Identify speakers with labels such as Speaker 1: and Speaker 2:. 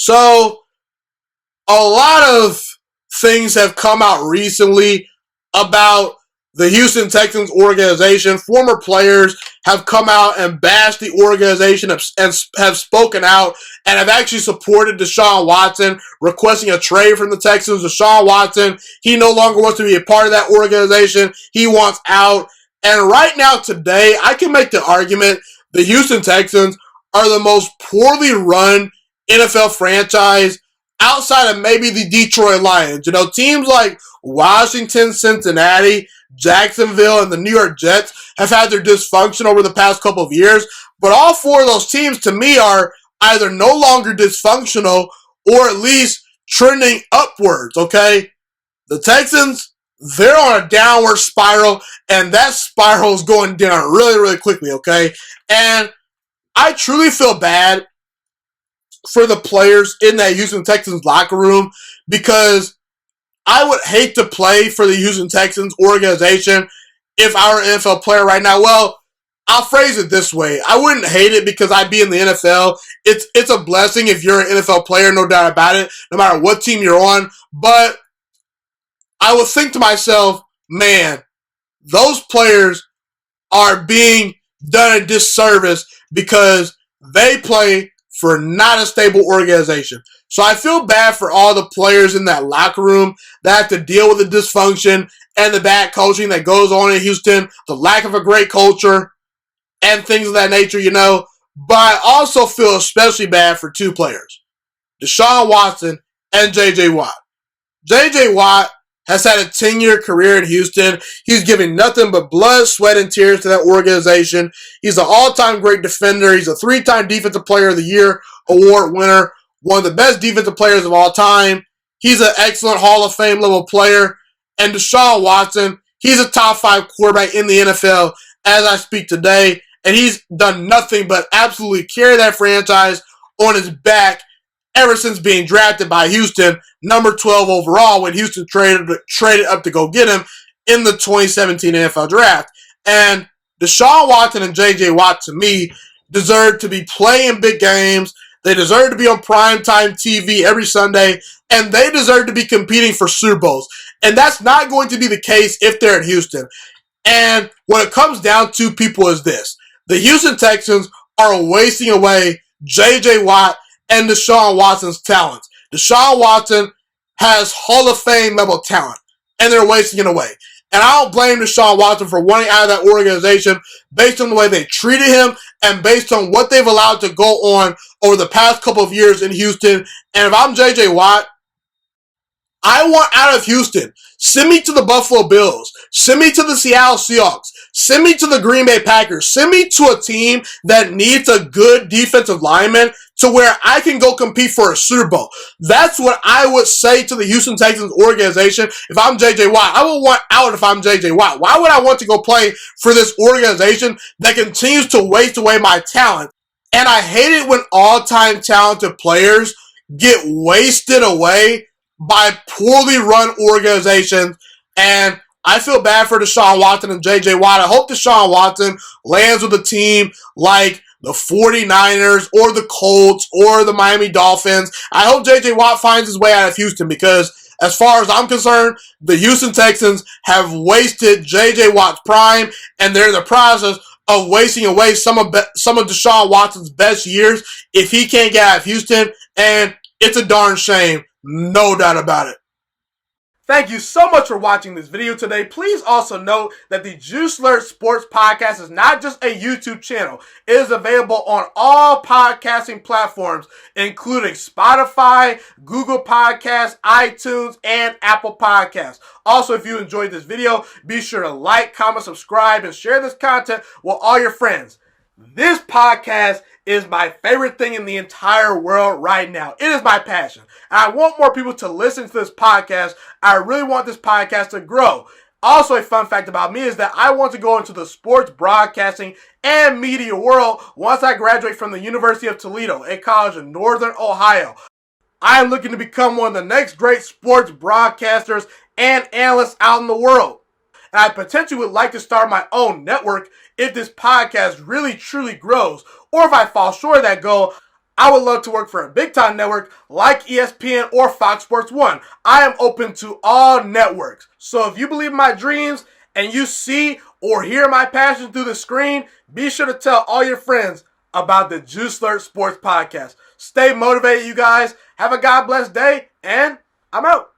Speaker 1: So, a lot of things have come out recently about the Houston Texans organization. Former players have come out and bashed the organization and have spoken out and have actually supported Deshaun Watson, requesting a trade from the Texans. Deshaun Watson, he no longer wants to be a part of that organization. He wants out. And right now, today, I can make the argument the Houston Texans are the most poorly run NFL franchise outside of maybe the Detroit Lions. You know, teams like Washington, Cincinnati, Jacksonville, and the New York Jets have had their dysfunction over the past couple of years. But all four of those teams, to me, are either no longer dysfunctional or at least trending upwards, okay? The Texans, they're on a downward spiral, and that spiral is going down really, really quickly, okay? And I truly feel bad for the players in that Houston Texans locker room because I would hate to play for the Houston Texans organization if I were an NFL player right now. Well, I'll phrase it this way. I wouldn't hate it because I'd be in the NFL. It's a blessing if you're an NFL player, no doubt about it, no matter what team you're on. But I would think to myself, man, those players are being done a disservice because they play for not a stable organization. So I feel bad for all the players in that locker room that have to deal with the dysfunction and the bad coaching that goes on in Houston, the lack of a great culture, and things of that nature, you know. But I also feel especially bad for two players, Deshaun Watson and J.J. Watt. J.J. Watt has had a 10-year career in Houston. He's given nothing but blood, sweat, and tears to that organization. He's an all-time great defender. He's a 3-time Defensive Player of the Year award winner, one of the best defensive players of all time. He's an excellent Hall of Fame level player. And Deshaun Watson, he's a top 5 quarterback in the NFL as I speak today. And he's done nothing but absolutely carry that franchise on his back ever since being drafted by Houston, number 12 overall, when Houston traded up to go get him in the 2017 NFL Draft. And Deshaun Watson and J.J. Watt, to me, deserve to be playing big games. They deserve to be on primetime TV every Sunday, and they deserve to be competing for Super Bowls. And that's not going to be the case if they're in Houston. And what it comes down to, people, is this. The Houston Texans are wasting away J.J. Watt and Deshaun Watson's talents. Deshaun Watson has Hall of Fame level talent, and they're wasting it away. And I don't blame Deshaun Watson for wanting out of that organization based on the way they treated him and based on what they've allowed to go on over the past couple of years in Houston. And if I'm J.J. Watt, I want out of Houston. Send me to the Buffalo Bills. Send me to the Seattle Seahawks. Send me to the Green Bay Packers. Send me to a team that needs a good defensive lineman to where I can go compete for a Super Bowl. That's what I would say to the Houston Texans organization if I'm J.J. Watt. I would want out if I'm J.J. Watt. Why would I want to go play for this organization that continues to waste away my talent? And I hate it when all-time talented players get wasted away by poorly run organizations. And I feel bad for Deshaun Watson and J.J. Watt. I hope Deshaun Watson lands with a team like the 49ers or the Colts or the Miami Dolphins. I hope J.J. Watt finds his way out of Houston because as far as I'm concerned, the Houston Texans have wasted J.J. Watt's prime, and they're in the process of wasting away some of Deshaun Watson's best years if he can't get out of Houston, and it's a darn shame. No doubt about it. Thank you so much for watching this video today. Please also note that the Juice Alert Sports Podcast is not just a YouTube channel. It is available on all podcasting platforms, including Spotify, Google Podcasts, iTunes, and Apple Podcasts. Also, if you enjoyed this video, be sure to like, comment, subscribe, and share this content with all your friends. This podcast is my favorite thing in the entire world right now. It is my passion. And I want more people to listen to this podcast. I really want this podcast to grow. Also, a fun fact about me is that I want to go into the sports broadcasting and media world once I graduate from the University of Toledo, a college in Northern Ohio. I am looking to become one of the next great sports broadcasters and analysts out in the world. And I potentially would like to start my own network if this podcast really truly grows. Or if I fall short of that goal, I would love to work for a big-time network like ESPN or Fox Sports 1. I am open to all networks. So if you believe in my dreams and you see or hear my passion through the screen, be sure to tell all your friends about the Juice Alert Sports Podcast. Stay motivated, you guys. Have a God bless day, and I'm out.